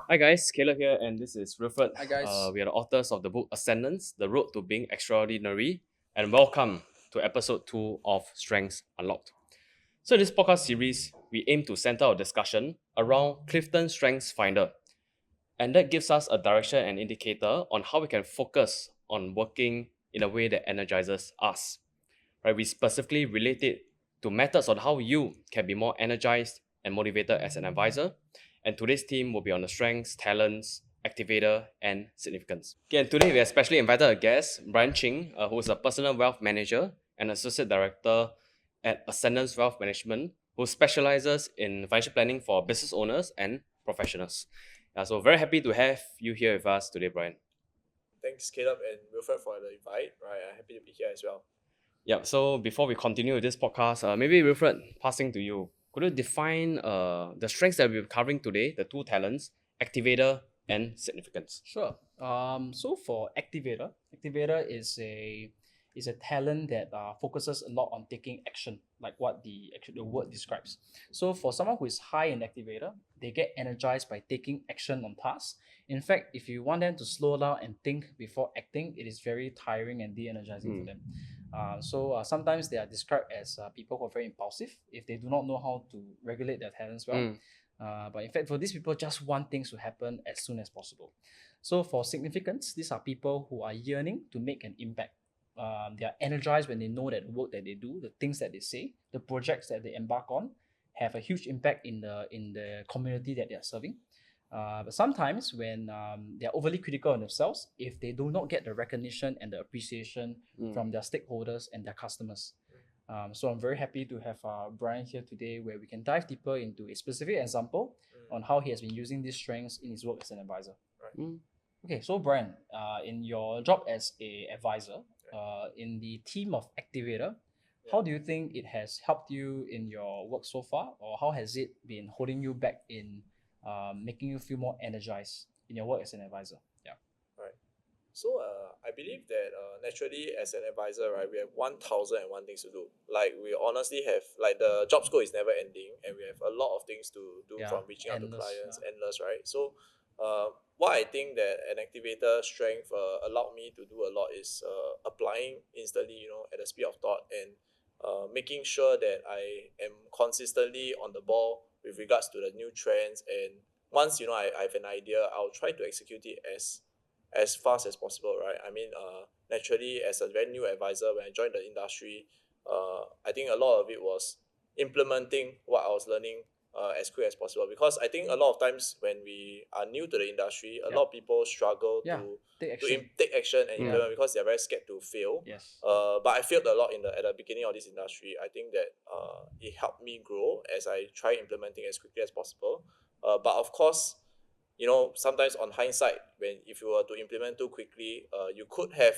Hi guys, Caleb here, and this is Wilfred. Hi guys. We are the authors of the book Ascendance, The Road to Being Extraordinary, and welcome to episode 2 of Strengths Unlocked. So in this podcast series, we aim to center our discussion around Clifton Strengths Finder, and that gives us a direction and indicator on how we can focus on working in a way that energizes us. Right? We specifically relate it to methods on how you can be more energized and motivated as an advisor. And today's theme will be on the strengths, talents, activator, and significance. Okay, and today we have specially invited a guest, Bryan Ching, who is a personal wealth manager and associate director at Ascendance Wealth Management, who specializes in financial planning for business owners and professionals. So very happy to have you here with us today, Bryan. Thanks, Caleb and Wilfred, for the invite. Right, I'm happy to be here as well. Yeah, so before we continue with this podcast, maybe Wilfred, passing to you, could you define the strengths that we're covering today, the two talents, activator and significance? Sure. So for Activator is a talent that focuses a lot on taking action, like what the word describes. So for someone who is high in Activator, they get energized by taking action on tasks. In fact, if you want them to slow down and think before acting, it is very tiring and de-energizing for them. So sometimes they are described as people who are very impulsive if they do not know how to regulate their talents well. But in fact, for these people, just want things to happen as soon as possible. So for significance, these are people who are yearning to make an impact. They are energized when they know that the work that they do, the things that they say, the projects that they embark on, have a huge impact in the community that they are serving. But sometimes when they are overly critical of themselves, if they do not get the recognition and the appreciation from their stakeholders and their customers. So I'm very happy to have Bryan here today, where we can dive deeper into a specific example on how he has been using these strengths in his work as an advisor. Right. Okay, so Bryan, in your job as a advisor, in the team of Activator, how do you think it has helped you in your work so far, or how has it been holding you back in making you feel more energized in your work as an advisor? Yeah. Right. So I believe that naturally as an advisor, right, we have 1,001 things to do. Like we honestly have, like the job scope is never ending, and we have a lot of things to do, Yeah, from reaching out to endless, clients, yeah. endless, right? So what I think that an activator strength allowed me to do a lot is applying instantly, at the speed of thought, and making sure that I am consistently on the ball with regards to the new trends. And once I have an idea, I'll try to execute it as fast as possible, right? I mean, naturally, as a very new advisor, when I joined the industry, I think a lot of it was implementing what I was learning as quick as possible, because I think a lot of times when we are new to the industry, a lot of people struggle Yeah, to take action. take action and implement, because they're very scared to fail. Yes. But I failed a lot at the beginning of this industry. I think that it helped me grow as I try implementing as quickly as possible. But of course, sometimes on hindsight, when if you were to implement too quickly, you could have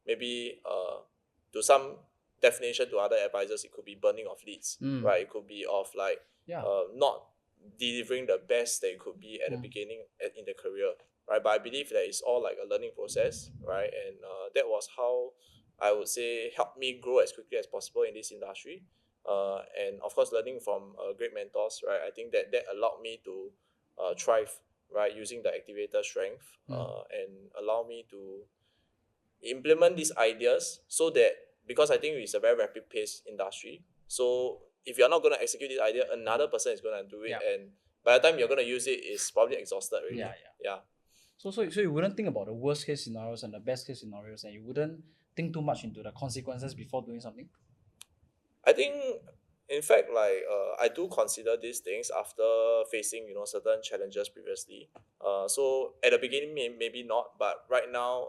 maybe to some definition to other advisors, it could be burning of leads, right? It could be of like Yeah. not delivering the best that it could be at the beginning in the career, right? But I believe that it's all like a learning process, right? And that was how I would say helped me grow as quickly as possible in this industry. And of course, learning from great mentors, right? I think that allowed me to thrive, right, using the activator strength, and allow me to implement these ideas, so that, because I think it's a very rapid paced industry, so if you're not going to execute this idea, another person is going to do it. Yeah. And by the time you're going to use it, it's probably exhausted already. Yeah. So you wouldn't think about the worst case scenarios and the best case scenarios, and you wouldn't think too much into the consequences before doing something? I think, in fact, like I do consider these things after facing certain challenges previously. So at the beginning, maybe not, but right now,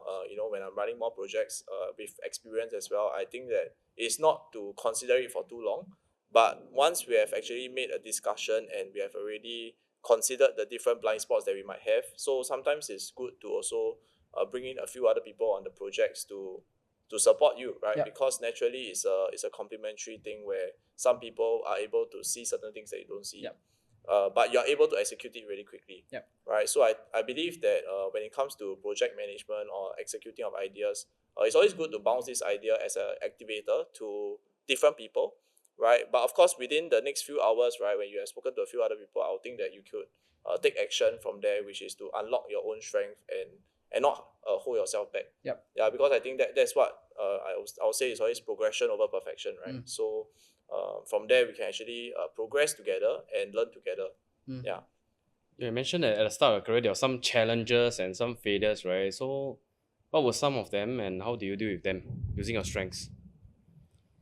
when I'm running more projects with experience as well, I think that it's not to consider it for too long. But once we have actually made a discussion and we have already considered the different blind spots that we might have, so sometimes it's good to also bring in a few other people on the projects to support you, right? Yep. Because naturally it's a complementary thing, where some people are able to see certain things that you don't see. Yep. But you're able to execute it really quickly. Yep. Right. So I believe that when it comes to project management or executing of ideas, it's always good to bounce this idea as an activator to different people, right? But of course, within the next few hours, right, when you have spoken to a few other people, I would think that you could take action from there, which is to unlock your own strength and not hold yourself back. Yep. Yeah, because I think that's what I would say is always progression over perfection, right? Mm. So from there we can actually progress together and learn together. Mm. Yeah. You mentioned that at the start of your career, there were some challenges and some failures, right? So, what were some of them, and how do you deal with them using your strengths?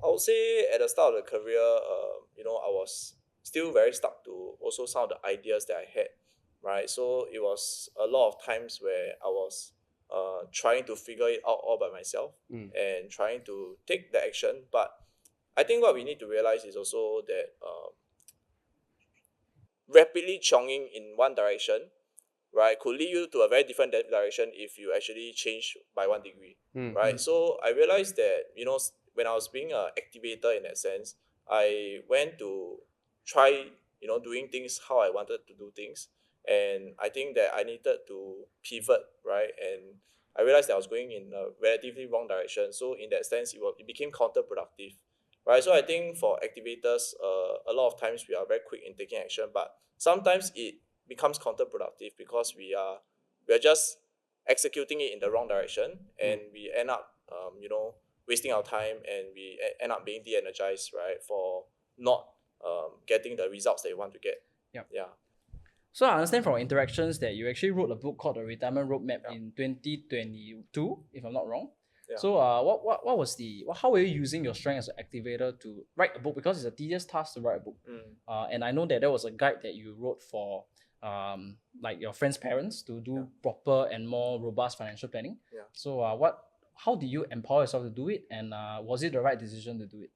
I would say at the start of the career, I was still very stuck to also some of the ideas that I had, right? So it was a lot of times where I was trying to figure it out all by myself Mm. and trying to take the action. But I think what we need to realize is also that rapidly chonging in one direction, right, could lead you to a very different direction if you actually change by 1 degree, Mm. right? So I realized that, when I was being an activator in that sense, I went to try, doing things how I wanted to do things. And I think that I needed to pivot, right? And I realized that I was going in a relatively wrong direction. So in that sense, it became counterproductive, right? So I think for activators, a lot of times we are very quick in taking action, but sometimes it becomes counterproductive because we are just executing it in the wrong direction, and we end up wasting our time, and we end up being de-energized, right, for not getting the results that you want to get. Yep. Yeah. So I understand from our interactions that you actually wrote a book called The Retirement Roadmap Yeah. in 2022, if I'm not wrong. Yeah. So what was how were you using your strength as an activator to write a book? Because it's a tedious task to write a book. And I know that there was a guide that you wrote for like your friends' parents to do proper and more robust financial planning. Yeah. So how did you empower yourself to do it, and was it the right decision to do it?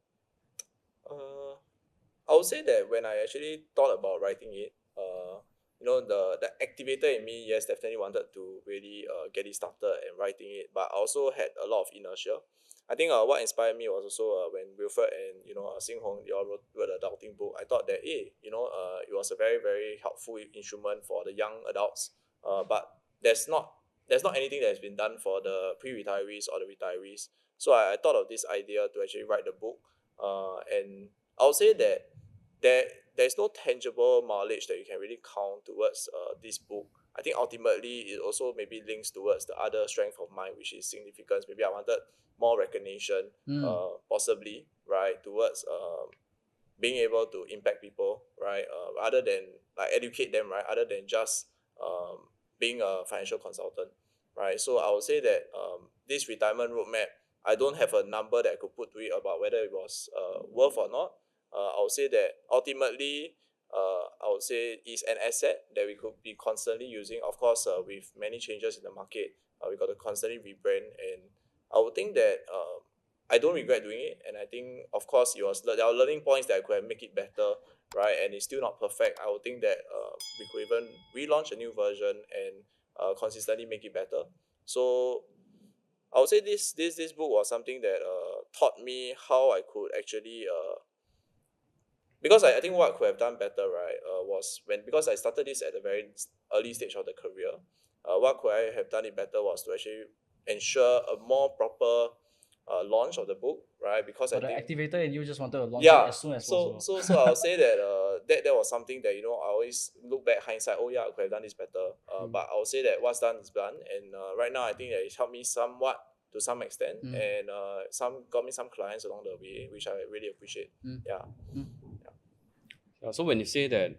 I would say that when I actually thought about writing it, the activator in me, yes, definitely wanted to really get it started and writing it, but I also had a lot of inertia. I think what inspired me was also when Wilfred and Sing Hong, they all wrote the adulting book. I thought that it was a very, very helpful instrument for the young adults. But there's not anything that has been done for the pre-retirees or the retirees. So I thought of this idea to actually write the book. And I would say that there there's no tangible mileage that you can really count towards this book. I think ultimately it also maybe links towards the other strength of mine, which is significance. Maybe I wanted more recognition, possibly, right, towards being able to impact people, right, other than like educate them, right, other than just being a financial consultant, right. So I would say that this retirement roadmap, I don't have a number that I could put to it about whether it was worth or not. I would say that ultimately, I would say is an asset that we could be constantly using. Of course, with many changes in the market, we got to constantly rebrand, and I would think that I don't regret doing it. And I think, of course, there are learning points that I could have make it better, right? And it's still not perfect. I would think that we could even relaunch a new version and consistently make it better. So I would say this book was something that taught me how I could actually because I think what I could have done better, right, was because I started this at a very early stage of the career. What could I have done it better was to actually ensure a more proper launch of the book, right? Because I But the think activator in you just wanted to launch it yeah, as soon as so possible. I'll say that that was something that I always look back hindsight. Oh yeah, I could have done this better. But I'll say that what's done is done, and right now I think that it's helped me somewhat to some extent, and some got me some clients along the way, which I really appreciate. Yeah. So when you say that,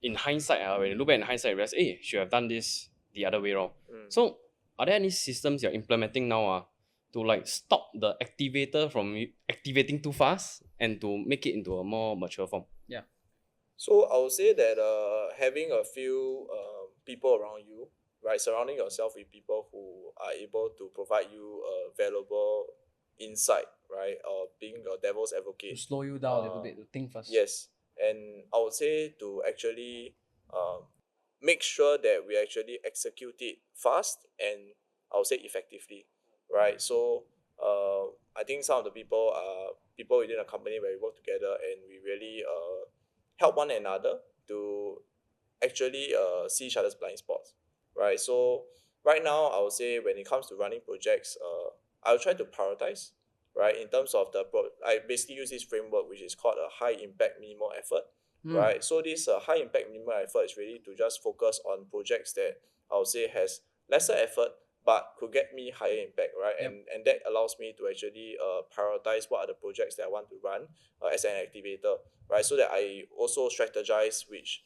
in hindsight, when you look back in hindsight, you realize, hey, should have done this the other way around. So, are there any systems you're implementing now, to like stop the activator from activating too fast and to make it into a more mature form? Yeah. So I would say that having a few people around you, right, surrounding yourself with people who are able to provide you valuable insight, right, or being your devil's To advocate. slow you down a little bit to think first. Yes, and I would say to actually make sure that we actually execute it fast and I would say effectively, right? So I think some of the people are people within a company where we work together and we really help one another to actually see each other's blind spots, right? So right now, I would say when it comes to running projects, I'll try to prioritize, right? In terms of I basically use this framework which is called a high impact minimal effort, right? So this high impact minimal effort is really to just focus on projects that I would say has lesser effort but could get me higher impact, right? Yep. And that allows me to actually prioritize what are the projects that I want to run as an activator, right? So that I also strategize which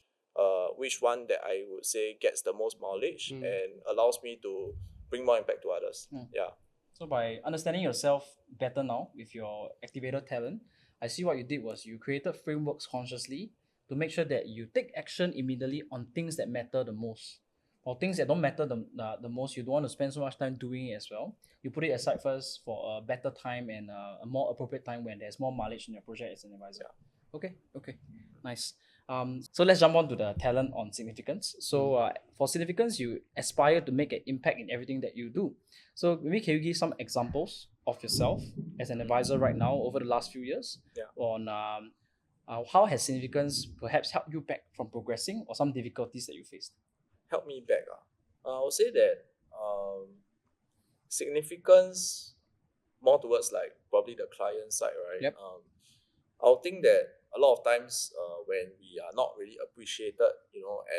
one that I would say gets the most mileage and allows me to bring more impact to others. Yeah. So by understanding yourself better now with your activator talent, I see what you did was you created frameworks consciously to make sure that you take action immediately on things that matter the most. Or things that don't matter the most, you don't want to spend so much time doing it as well. You put it aside first for a better time and a more appropriate time when there's more mileage in your project as an advisor. Okay, nice. So let's jump on to the talent on significance. So for significance, you aspire to make an impact in everything that you do. So maybe can you give some examples of yourself as an advisor right now over the last few years on how has significance perhaps helped you back from progressing or some difficulties that you faced? Help me back. I would say that significance more towards like probably the client side, right? Yep. I'll think that a lot of times when we are not really appreciated,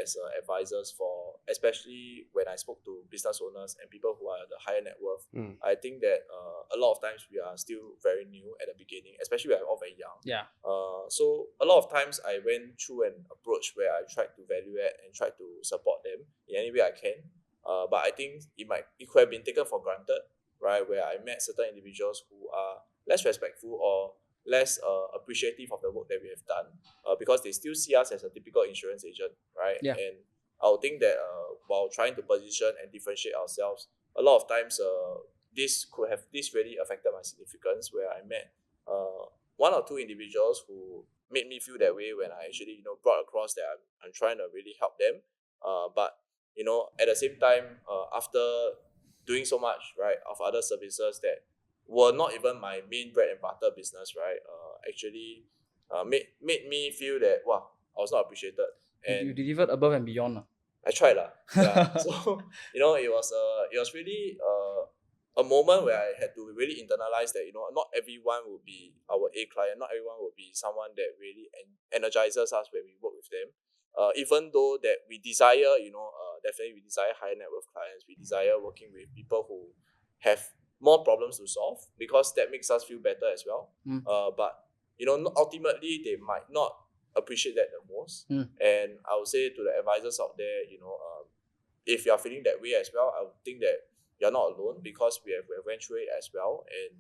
as advisors for, especially when I spoke to business owners and people who are the higher net worth, I think that a lot of times we are still very new at the beginning, especially when we're all very young. Yeah. So a lot of times I went through an approach where I tried to value add and tried to support them in any way I can. But I think it could have been taken for granted, right? Where I met certain individuals who are less respectful or less appreciative of the work that we have done, because they still see us as a typical insurance agent, right? Yeah. And I would think that while trying to position and differentiate ourselves, a lot of times this really affected my significance, where I met one or two individuals who made me feel that way when I actually brought across that I'm trying to really help them, but at the same time, after doing so much, right, of other services that were not even my main bread and butter business, right, actually made me feel that, wow, I was not appreciated. You And delivered above and beyond. I tried lah. Yeah. So it was really a moment where I had to really internalize that not everyone will be our A client, not everyone will be someone that really energizes us when we work with them. Even though that we desire, definitely we desire higher net worth clients, we desire working with people who have more problems to solve, because that makes us feel better as well. But ultimately they might not appreciate that the most. And I would say to the advisors out there, if you are feeling that way as well, I would think that you're not alone, because we have went through it as well. And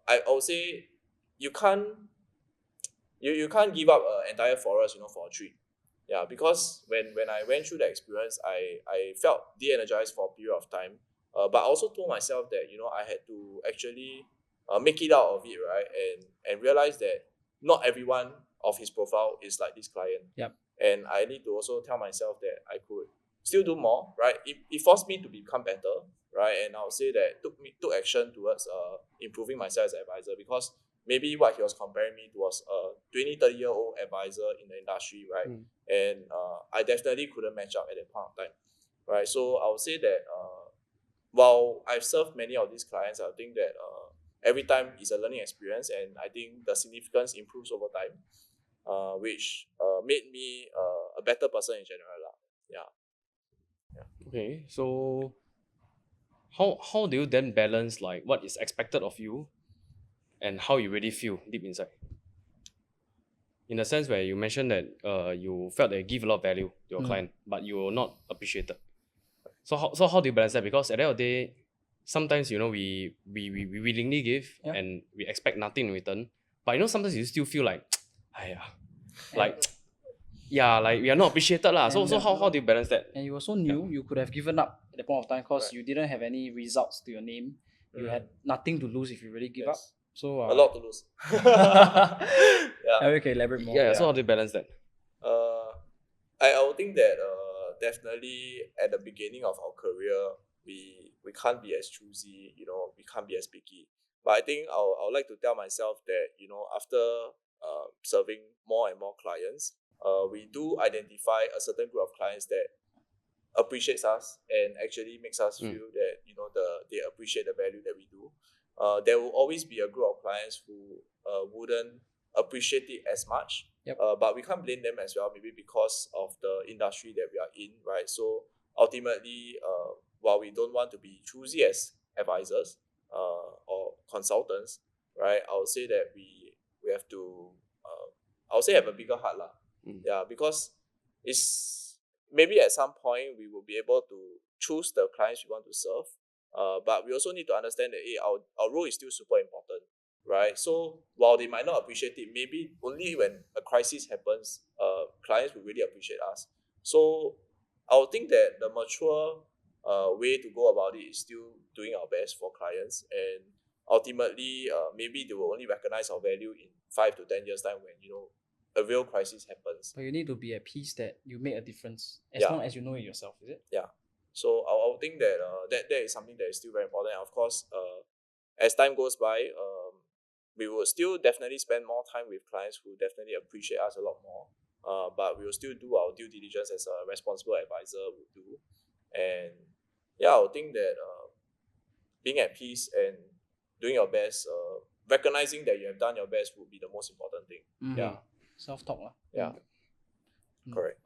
I would say you can't give up an entire forest for a tree. Yeah, because when I went through the experience, I felt de-energized for a period of time. But I also told myself that I had to actually make it out of it, right? And realize that not everyone of his profile is like this client. Yep. And I need to also tell myself that I could still do more, right? It forced me to become better, right? And I would say that took action towards improving myself as an advisor, because maybe what he was comparing me to was a 20-30-year-old advisor in the industry, right? And I definitely couldn't match up at that point of time, right? So I would say that while I've served many of these clients, I think that every time is a learning experience, and I think the significance improves over time, which made me a better person in general. Yeah. Okay, so how do you then balance like what is expected of you and how you really feel deep inside? In the sense where you mentioned that you felt that you give a lot of value to your client, but you were not appreciated. So how do you balance that? Because at the end of the day, sometimes we willingly give and we expect nothing in return. But sometimes you still feel like, like we are not appreciated lah. So how do you balance that? And you were so new, you could have given up at the point of time because you didn't have any results to your name. You had nothing to lose if you really give up. So a lot to lose. Maybe we can elaborate more. So how do you balance that? I would think that definitely at the beginning of our career, we can't be as choosy, we can't be as picky. But I think I would like to tell myself that, after serving more and more clients, we do identify a certain group of clients that appreciates us and actually makes us feel that they appreciate the value that we do. There will always be a group of clients who wouldn't appreciate it as much, Yep. But we can't blame them as well, maybe because of the industry that we are in, right? So ultimately, while we don't want to be choosy as advisors or consultants, right, I would say that we have to, I would say, have a bigger heart lah. Yeah, because it's maybe at some point we will be able to choose the clients we want to serve. But we also need to understand that our role is still super important, right? So while they might not appreciate it, maybe only when a crisis happens, clients will really appreciate us. So I would think that the mature way to go about it is still doing our best for clients, and ultimately, maybe they will only recognize our value in 5 to 10 years time when a real crisis happens. But you need to be at peace that you make a difference as Yeah. long as you know it yourself, is it? Yeah. So I would think that that is something that is still very important. And of course, as time goes by, we will still definitely spend more time with clients who definitely appreciate us a lot more. But we will still do our due diligence as a responsible advisor would do. And yeah, I would think that being at peace and doing your best, recognizing that you have done your best would be the most important thing. Yeah. Self-talk lah. Yeah. Correct.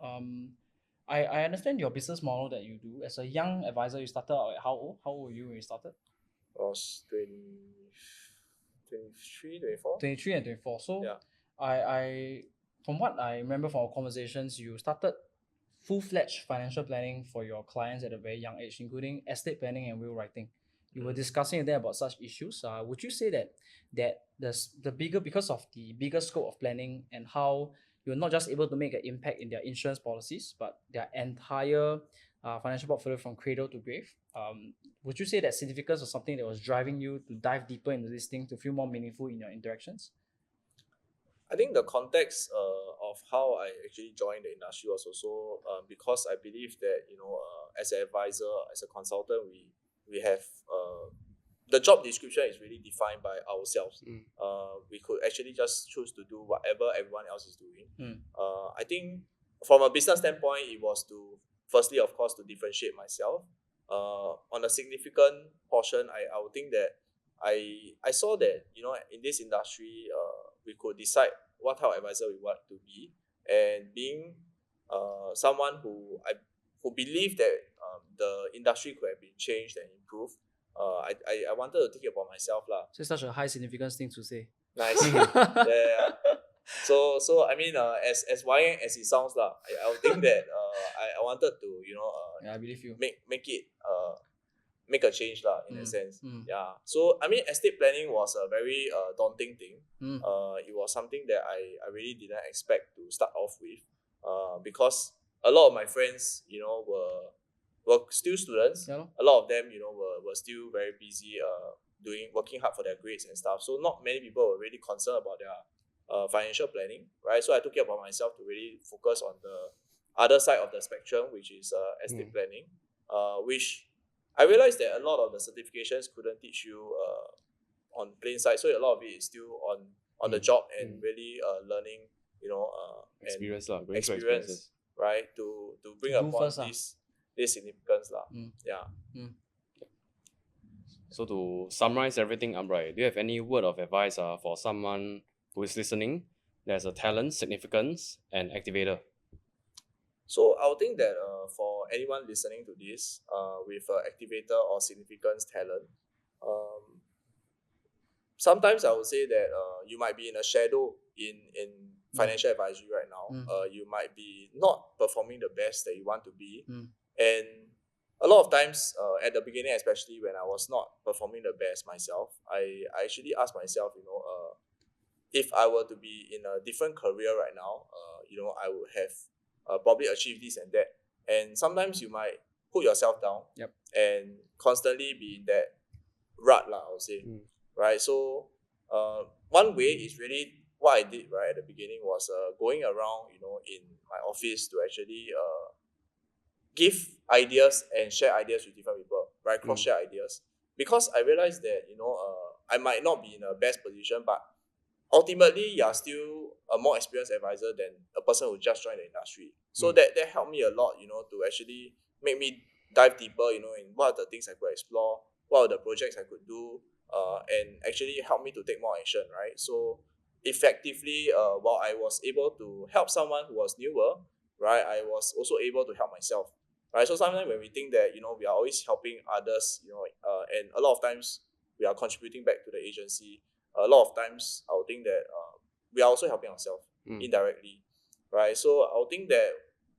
I understand your business model that you do. As a young advisor, you started out at how old? How old were you when you started? I was 23, 24. 23 and 24. So Yeah. I from what I remember from our conversations, you started full-fledged financial planning for your clients at a very young age, including estate planning and will writing. You were discussing with them about such issues. Would you say that the bigger, because of the bigger scope of planning and how you're not just able to make an impact in their insurance policies, but their entire financial portfolio from cradle to grave? Would you say that significance was something that was driving you to dive deeper into this thing to feel more meaningful in your interactions? I think the context of how I actually joined the industry was also because I believe that as an advisor, as a consultant, we have the job description is really defined by ourselves. We could actually just choose to do whatever everyone else is doing. I think from a business standpoint, it was to firstly, of course, to differentiate myself. On a significant portion, I would think that I saw that in this industry, we could decide what type of advisor we want to be, and being someone who believed that the industry could have been changed and improved. I wanted to take it upon myself lah. So it's such a high significance thing to say. Nice. Yeah. So I mean, as YN as it sounds lah, I would think that I wanted to Yeah, I believe you. make it make a change lah in a sense. Yeah. So I mean, estate planning was a very daunting thing. It was something that I really didn't expect to start off with, because a lot of my friends were still students. Yeah. A lot of them were still very busy working hard for their grades and stuff. So not many people were really concerned about their financial planning, right? So I took it upon myself to really focus on the other side of the spectrum, which is estate planning, which I realized that a lot of the certifications couldn't teach you on plain sight. So a lot of it is still on the job and really learning, Experience and lah, experience, right? To bring To do upon first lah. this significance lah. Yeah. So to summarize everything up, right, do you have any word of advice for someone who is listening? There's a talent, significance, and activator. So I would think that for anyone listening to this, with activator or significance talent, sometimes I would say that you might be in a shadow in financial advisory right now. You might be not performing the best that you want to be, and a lot of times at the beginning, especially when I was not performing the best myself, I actually asked myself, if I were to be in a different career right now, I would have probably achieved this and that. And sometimes you might put yourself down and constantly be in that rut lah, I would say. Right? So one way is really what I did right at the beginning was going around, in my office to actually give ideas and share ideas with different people, right? Cross-share ideas. Because I realized that, I might not be in a best position, but ultimately you are still a more experienced advisor than a person who just joined the industry. So that helped me a lot, to actually make me dive deeper, in what are the things I could explore, what are the projects I could do, and actually help me to take more action, right? So effectively, while I was able to help someone who was newer, right, I was also able to help myself, right? So sometimes when we think that, we are always helping others, and a lot of times we are contributing back to the agency, a lot of times I would think that we are also helping ourselves indirectly, right? So I would think that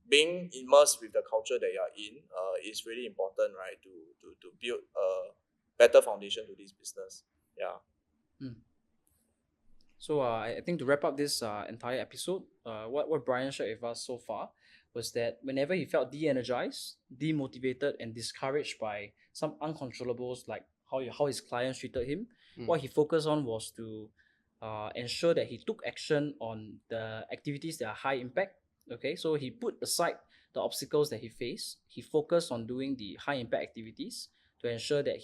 being immersed with the culture that you are in is really important, right, to build a better foundation to this business. Yeah. So I think to wrap up this entire episode, what Brian shared with us so far was that whenever he felt de-energized, demotivated, and discouraged by some uncontrollables like how his clients treated him, what he focused on was to ensure that he took action on the activities that are high impact. Okay, so he put aside the obstacles that he faced. He focused on doing the high impact activities to ensure that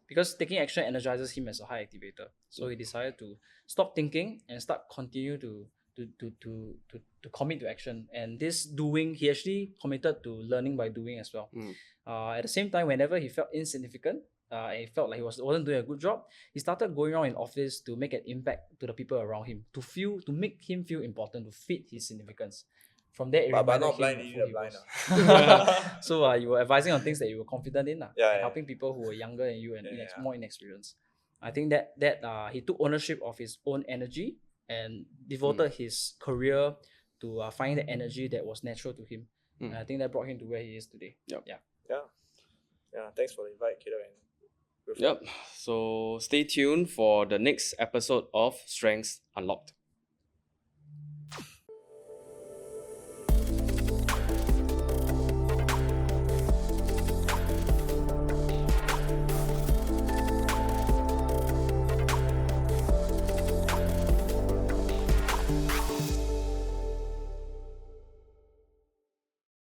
because taking action energizes him as a high activator. So he decided to stop thinking and start continue to commit to action. And this doing, he actually committed to learning by doing as well. At the same time, whenever he felt insignificant, and he felt like he wasn't doing a good job, he started going around in office to make an impact to the people around him, to make him feel important, to fit his significance. From there, it But reminded not him blind of leading who the he blind. was. So you were advising on things that you were confident in, Yeah, and yeah. helping people who were younger than you and Yeah. more inexperienced. I think that he took ownership of his own energy and devoted his career to finding the energy that was natural to him. And I think that brought him to where he is today. Yep. Yeah. Thanks for the invite, Kiddo and Wilfred. Yep. So stay tuned for the next episode of Strengths Unlocked.